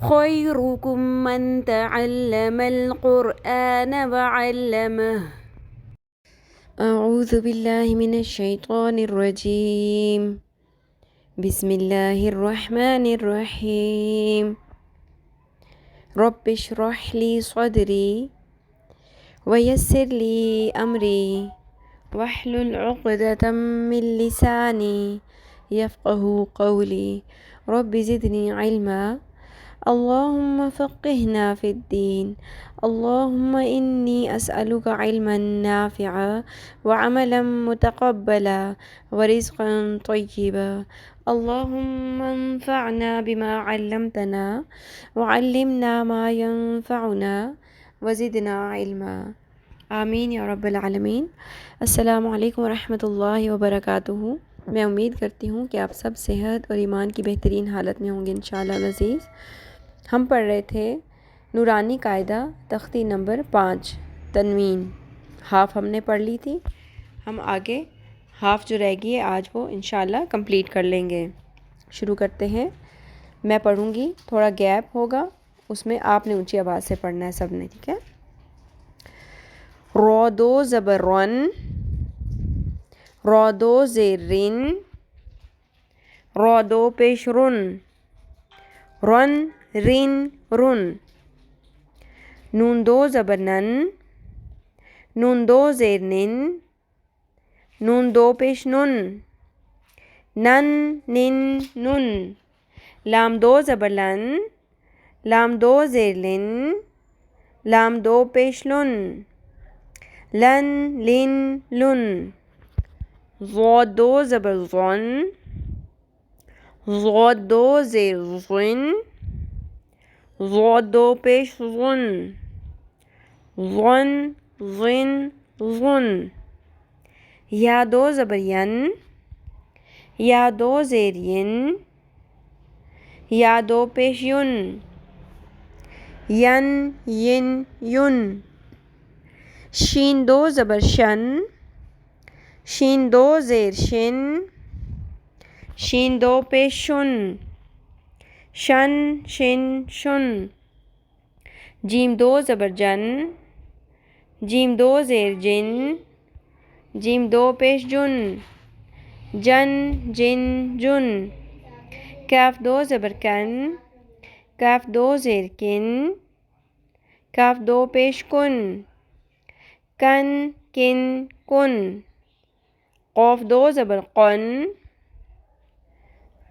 خيركم من تعلم القرآن وعلمه. أعوذ بالله من الشيطان الرجيم. بسم الله الرحمن الرحيم. رب اشرح لي صدري ويسر لي أمري واحلل عقدة من لساني يفقه قولي. رب زدني علما. اللهم فقهنا في الدين. اللهم إني أسألك علما نافعا وعملا متقبلا ورزقا طيبا. اللهم انفعنا بما علمتنا وعلمنا ما ينفعنا وزدنا علما. آمین یا رب العالمین۔ السلام علیکم ورحمۃ اللہ وبرکاتہ۔ میں امید کرتی ہوں کہ آپ سب صحت اور ایمان کی بہترین حالت میں ہوں گے انشاءاللہ العزیز۔ ہم پڑھ رہے تھے نورانی قاعدہ تختی نمبر 5 تنوین۔ ہاف ہم نے پڑھ لی تھی، ہم آگے ہاف جو رہ گئی ہے آج وہ انشاءاللہ کمپلیٹ کر لیں گے۔ شروع کرتے ہیں۔ میں پڑھوں گی، تھوڑا گیپ ہوگا، اس میں آپ نے اونچی آواز سے پڑھنا ہے سب نے، ٹھیک ہے؟ رودو زبر رن، رودو زیر رن، رودو پیش رن، رن رن رن، نون دو زبر نن، نون دو زیر نن، نون دو پیش نن، نن نن نن، لام دو زبر لن، لام دو زیر لن، لام دو پیش لن، لن لن لن، ضاد دو زبر ظن، ضاد دو زیر ظن، ضاد دو پیش ظن، ظن ظن ظن، یا دو زبر ین، یا دو زیر ین، یا دو پیش یون، ین ین یون، شین دو زبر شن، شین دو زیر شن، شین دو پیش شن، شن شن شن، جیم دو زبر جن، جیم دو زیر جن، جیم دو پیش جن، جن جن جن، کاف دو زبر کن، کاف دو زیر کن، کاف دو پیش کن، کن کن کن، قاف دو زبر قن،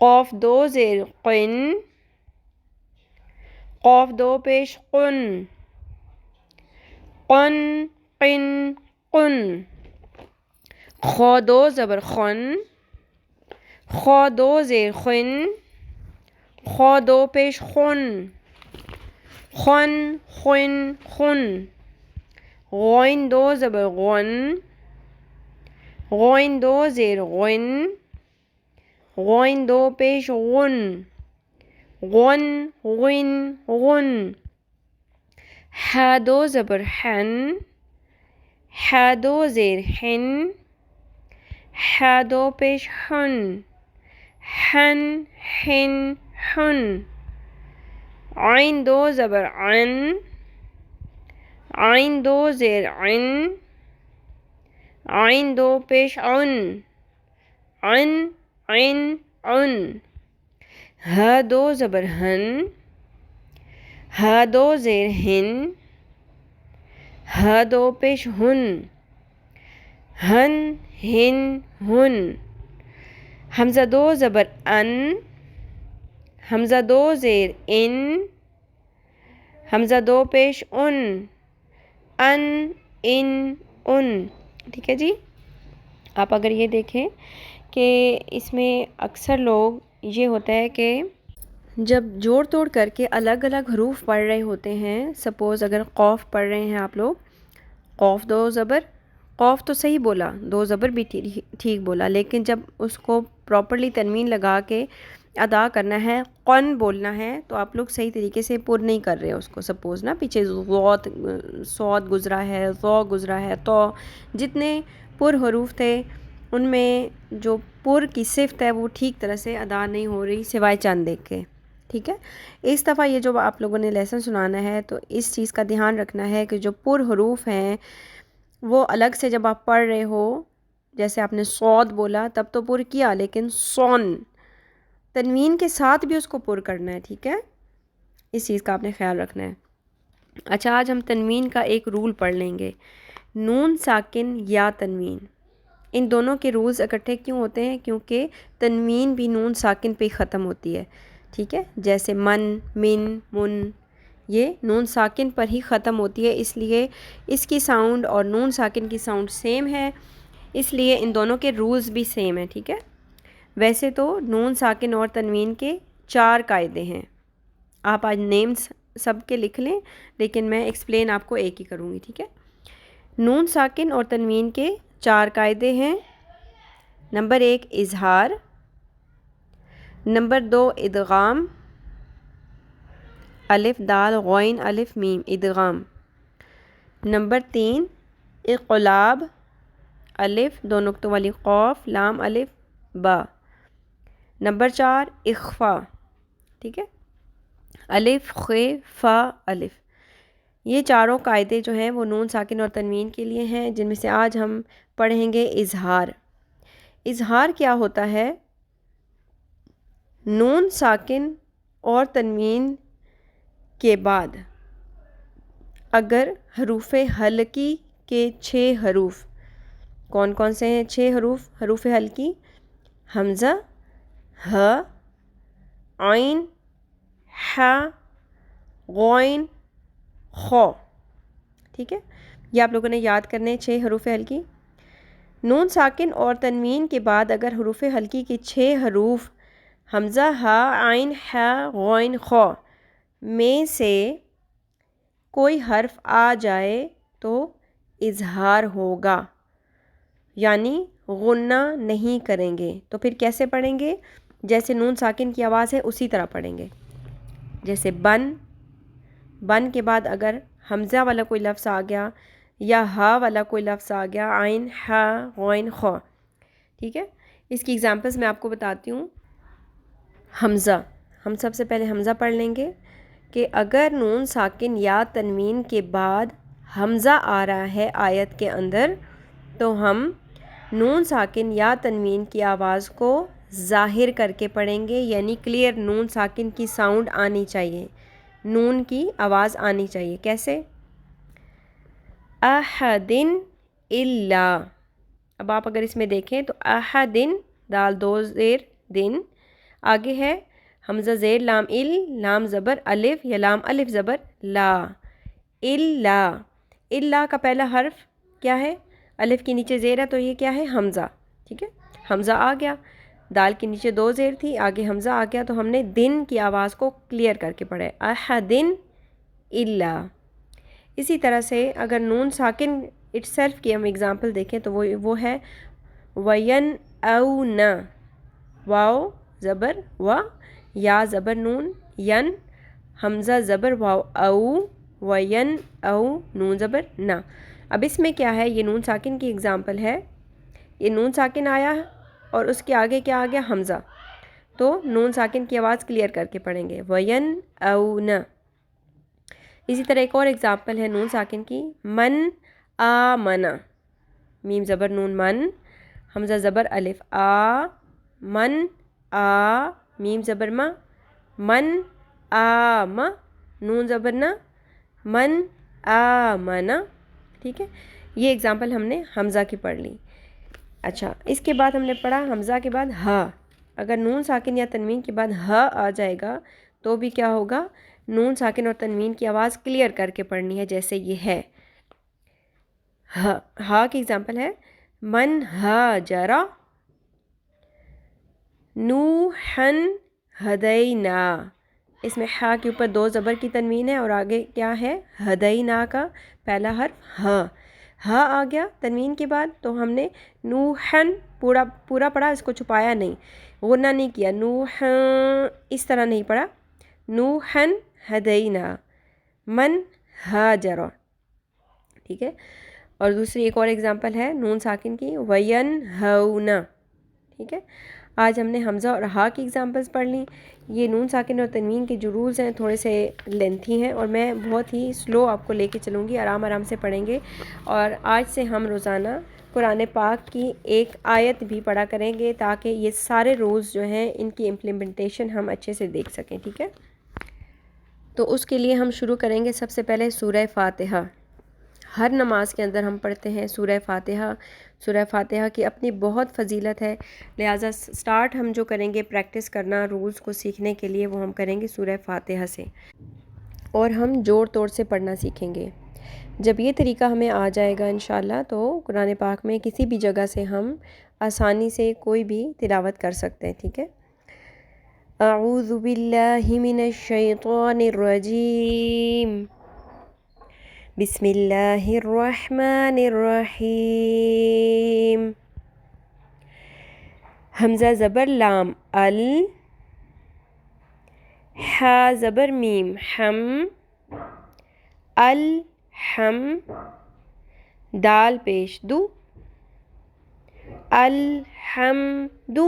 قاف دو زیر قن، قاف دو پیش قن، قن قن قن، خا دو زبر خن، خا دو زیر خن، خا دو پیش خن، خن خن خن، غین دو زبر غن، غین دو زیر غن، غین دو پیش غن، غن غن غن، ح دو زبر حن، ح دو زیر حن، ح دو پیش حن، حن حن حن، عین دو زبر عن، عین دو زیر عن، عین دو پیش عن، عن عن عن، ہ دو زبر ہن، ہ دو زیر ہن، ہ دو پیش ہن، ہن ہن ہن، حمزہ دو زبر ان، حمزہ دو زیر ان، حمزہ دو پیش ان، ان ان ان، ٹھیک ہے جی؟ آپ اگر یہ دیکھیں کہ اس میں اکثر لوگ یہ ہوتا ہے کہ جب جوڑ توڑ کر کے الگ الگ حروف پڑھ رہے ہوتے ہیں، سپوز اگر قوف پڑھ رہے ہیں آپ لوگ، قوف دو زبر، قوف تو صحیح بولا، دو زبر بھی ٹھیک بولا، لیکن جب اس کو پراپرلی تنوین لگا کے ادا کرنا ہے، قن بولنا ہے، تو آپ لوگ صحیح طریقے سے پر نہیں کر رہے اس کو۔ سپوز نا پیچھے صاد گزرا ہے، ضو گزرا ہے، تو جتنے پر حروف تھے ان میں جو پر کی صفت ہے وہ ٹھیک طرح سے ادا نہیں ہو رہی سوائے چند ایک کے، ٹھیک ہے. اس دفعہ یہ جو آپ لوگوں نے لیسن سنانا ہے تو اس چیز کا دھیان رکھنا ہے کہ جو پر حروف ہیں وہ الگ سے جب آپ پڑھ رہے ہو، جیسے آپ نے صاد بولا تب تو پر کیا، لیکن سون تنوین کے ساتھ بھی اس کو پر کرنا ہے. ٹھیک ہے، اس چیز کا آپ نے خیال رکھنا ہے. اچھا، آج ہم تنوین کا ایک رول پڑھ لیں گے. نون ساکن یا تنوین، ان دونوں کے رولز اکٹھے کیوں ہوتے ہیں؟ کیونکہ تنوین بھی نون ساکن پہ ختم ہوتی ہے. ٹھیک ہے، جیسے من، من، من، یہ نون ساکن پر ہی ختم ہوتی ہے، اس لیے اس کی ساؤنڈ اور نون ساکن کی ساؤنڈ سیم ہے، اس لیے ان دونوں کے رولز بھی سیم ہیں. ٹھیک ہے. ویسے تو نون ساکن اور تنوین کے 4 قاعدے ہیں. آپ آج نیمز سب کے لکھ لیں، لیکن میں ایکسپلین آپ کو ایک ہی کروں گی. ٹھیک ہے. نون ساکن اور تنوین کے 4 قاعدے ہیں. نمبر 1 اظہار، نمبر 2 ادغام، الف دال غین الف میم ادغام، نمبر 3 اقلاب، الف دو نقطوں والی قاف لام الف با، نمبر 4 اخفا. ٹھیک ہے، الف خ فا الف. یہ چاروں قاعدے جو ہیں وہ نون ساکن اور تنوین کے لیے ہیں، جن میں سے آج ہم پڑھیں گے اظہار. اظہار کیا ہوتا ہے؟ نون ساکن اور تنوین کے بعد اگر حروف حلقی کے 6 حروف، کون کون سے ہیں 6 حروف؟ حروف حلقی حمزہ، ہ، عین، ح، غین، خ. ٹھیک ہے، یہ آپ لوگوں نے یاد کرنے 6 حروف حلقی. نون ساکن اور تنوین کے بعد اگر حروف حلقی کے 6 حروف حمزہ، ہ، عین، ح، غین، خ میں سے کوئی حرف آ جائے تو اظہار ہوگا، یعنی غنہ نہیں کریں گے. تو پھر کیسے پڑھیں گے؟ جیسے نون ساکن کی آواز ہے اسی طرح پڑھیں گے. جیسے بن، بن کے بعد اگر حمزہ والا کوئی لفظ آ گیا یا ہا والا کوئی لفظ آ گیا، عین، ح، غین، خ. ٹھیک ہے، اس کی ایگزامپلس میں آپ کو بتاتی ہوں. حمزہ، ہم سب سے پہلے حمزہ پڑھ لیں گے کہ اگر نون ساکن یا تنوین کے بعد حمزہ آ رہا ہے آیت کے اندر تو ہم نون ساکن یا تنوین کی آواز کو ظاہر کر کے پڑھیں گے، یعنی کلیئر نون ساکن کی ساؤنڈ آنی چاہیے، نون کی آواز آنی چاہیے. کیسے؟ احدن الا. اب آپ اگر اس میں دیکھیں تو احدن دال 2 زیر دن، آگے ہے حمزہ زیر لام ال، لام زبر الف یا لام الف زبر لا. الا، الا کا پہلا حرف کیا ہے؟ الف کے نیچے زیر ہے تو یہ کیا ہے؟ حمزہ. ٹھیک ہے، حمزہ آ گیا، دال کے نیچے 2 زیر تھی، آگے حمزہ آ گیا تو ہم نے دن کی آواز کو کلیئر کر کے پڑھا ہے احدن الا. اسی طرح سے اگر نون ساکن اٹ سیلف کی ہم اگزامپل دیکھیں تو وہ ہے وین او نا، واو زبر و، یا زبر نون ین، حمزہ زبر واو او، وین او نون زبر نا. اب اس میں کیا ہے؟ یہ نون ساکن کی اگزامپل ہے، یہ نون ساکن آیا اور اس کے آگے کیا آ گیا؟ حمزہ. تو نون ساکن کی آواز کلیئر کر کے پڑھیں گے وین او نا. اسی طرح ایک اور اگزامپل ہے نون ساکن کی، من آمنا، میم زبر نون من، حمزہ زبر الف آ، من آ، میم زبر ما، من آم، نون زبر نا، من آمنا. ٹھیک ہے، یہ اگزامپل ہم نے حمزہ کی پڑھ لی. اچھا، اس کے بعد ہم نے پڑھا حمزہ کے بعد ہا. اگر نون ساکن یا تنوین کے بعد ہا آ جائے گا تو بھی کیا ہوگا؟ نون ساکن اور تنوین کی آواز کلیئر کر کے پڑھنی ہے، جیسے یہ ہے ہا. ہا کی اگزامپل ہے من ہاجرا، نوحن ہدینا. اس میں ہا کے اوپر 2 زبر کی تنوین ہے اور آگے کیا ہے؟ ہدینا کا پہلا حرف ہا. ہا آ گیا تنوین کے بعد تو ہم نے نوحن پورا پڑھا، اس کو چھپایا نہیں، غنہ نہیں کیا، نوحن اس طرح نہیں پڑھا، نوحن ہدینا من ہاجرا. ٹھیک ہے، اور دوسری ایک اور اگزامپل ہے نون ساکن کی، وین ہونا. ٹھیک ہے، آج ہم نے حمزہ اور ہا کی اگزامپلس پڑھ لیں. یہ نون ساکن اور تنوین کے جو رولز ہیں تھوڑے سے لینتھی ہیں اور میں بہت ہی سلو آپ کو لے کے چلوں گی، آرام آرام سے پڑھیں گے. اور آج سے ہم روزانہ قرآن پاک کی ایک آیت بھی پڑھا کریں گے تاکہ یہ سارے رولز جو ہیں ان کی امپلیمنٹیشن ہم اچھے سے دیکھ سکیں. ٹھیک ہے، تو اس کے لیے ہم شروع کریں گے سب سے پہلے سورہ فاتحہ. ہر نماز کے اندر ہم پڑھتے ہیں سورہ فاتحہ. سورہ فاتحہ کی اپنی بہت فضیلت ہے، لہٰذا سٹارٹ ہم جو کریں گے پریکٹس کرنا رولز کو سیکھنے کے لیے وہ ہم کریں گے سورہ فاتحہ سے، اور ہم جوڑ توڑ سے پڑھنا سیکھیں گے. جب یہ طریقہ ہمیں آ جائے گا انشاءاللہ تو قرآن پاک میں کسی بھی جگہ سے ہم آسانی سے کوئی بھی تلاوت کر سکتے ہیں. ٹھیک ہے، اعوذ باللہ من الشیطان الرجیم، بسم اللہ الرحمن الرحیم. حمزہ زبر لام ال، حا زبر میم حم، الحم، دال پیش دو، الحمد.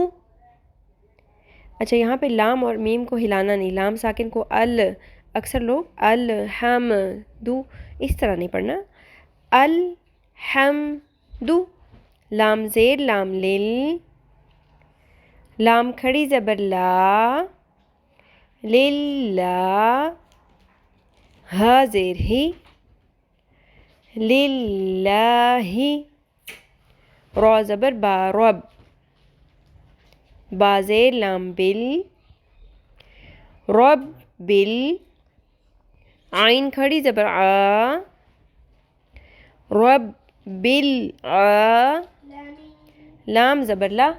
اچھا یہاں پہ لام اور میم کو ہلانا نہیں، لام ساکن کو اکثر لوگ الحمد اس طرح نہیں پڑھنا. الحمد، لام زیر لام لل، لام کھڑی زبر لا، للہ، ہا زیر ہی، للہ، را زبر با رب، با زیر لام بل، رب بل، عین کھڑی زبر آ، رب بل آ، لام زبر لا،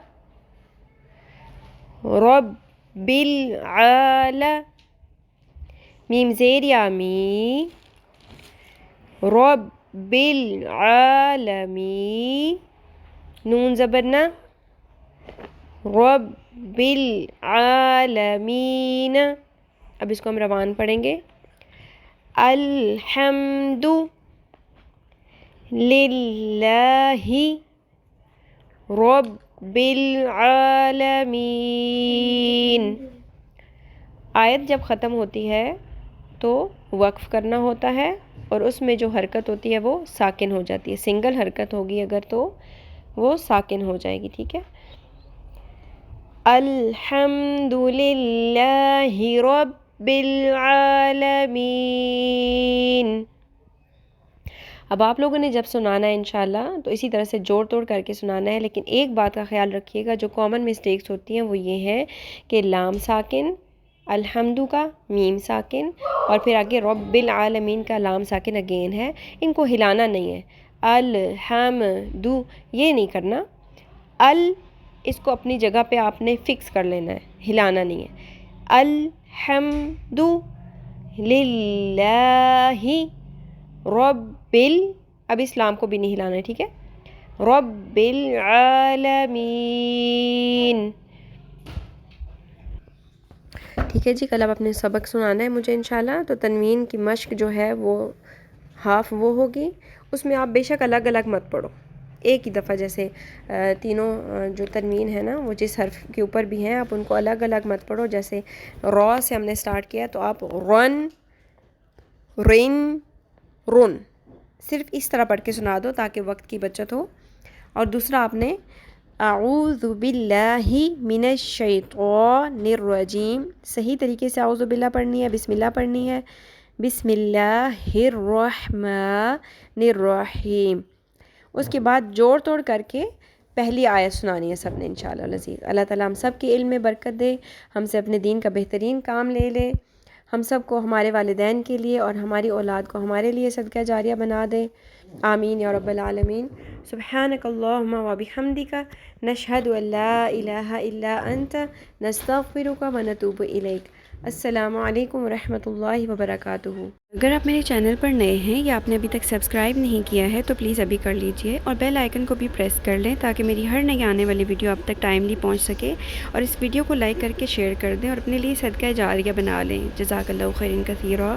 رب بل عال، میم زیر یا می، رب بالعالمین، نون زبر نا، رب بالعالمین. اب اس کو ہم روان پڑھیں گے. الحمد للہ رب العالمین. آیت جب ختم ہوتی ہے تو وقف کرنا ہوتا ہے اور اس میں جو حرکت ہوتی ہے وہ ساکن ہو جاتی ہے. سنگل حرکت ہوگی اگر تو وہ ساکن ہو جائے گی. ٹھیک ہے، الحمد للہ رب العالمین. اب آپ لوگوں نے جب سنانا ہے انشاءاللہ تو اسی طرح سے جوڑ توڑ کر کے سنانا ہے، لیکن ایک بات کا خیال رکھیے گا، جو کامن مسٹیکس ہوتی ہیں وہ یہ ہے کہ لام ساکن، الحمد کا میم ساکن، اور پھر آگے رب العالمین کا لام ساکن اگین ہے، ان کو ہلانا نہیں ہے. الحمد یہ نہیں کرنا، اس کو اپنی جگہ پہ آپ نے فکس کر لینا ہے، ہلانا نہیں ہے. الحمد للہ رب اب اسلام کو بھی نہیں ہلانا ہے. ٹھیک ہے، رب العالمین. ٹھیک ہے جی، کل اب اپنے سبق سنانا ہے مجھے انشاءاللہ. تو تنوین کی مشق جو ہے وہ ہاف وہ ہوگی، اس میں آپ بے شک الگ الگ مت پڑھو، ایک ہی دفعہ جیسے تینوں جو تنوین ہے نا وہ جس حرف کے اوپر بھی ہیں آپ ان کو الگ الگ مت پڑھو. جیسے را سے ہم نے سٹارٹ کیا تو آپ رن، رن، رن صرف اس طرح پڑھ کے سنا دو تاکہ وقت کی بچت ہو. اور دوسرا آپ نے اعوذ باللہ من الشیطان الرجیم صحیح طریقے سے اعوذ باللہ پڑھنی ہے، بسم اللہ پڑھنی ہے، بسم اللہ الرحمن الرحیم. اس کے بعد جوڑ توڑ کر کے پہلی آیت سنانی ہے سب نے انشاءاللہ العزیز. اللہ تعالیٰ ہم سب کے علم میں برکت دے، ہم سے اپنے دین کا بہترین کام لے لے، ہم سب کو ہمارے والدین کے لیے اور ہماری اولاد کو ہمارے لیے صدقہ جاریہ بنا دے. آمین یا رب العالمین. سبحانک اللہم و بحمدک، نشہد ان لا الہ الا انت، نستغفرک و نتوب الیک. السلام علیکم ورحمۃ اللہ وبرکاتہ. اگر آپ میرے چینل پر نئے ہیں یا آپ نے ابھی تک سبسکرائب نہیں کیا ہے تو پلیز ابھی کر لیجئے اور بیل آئیکن کو بھی پریس کر لیں تاکہ میری ہر نئی آنے والی ویڈیو آپ تک ٹائملی پہنچ سکے. اور اس ویڈیو کو لائک کر کے شیئر کر دیں اور اپنے لیے صدقہ جاریہ بنا لیں. جزاک اللہ خیرا کثیرا.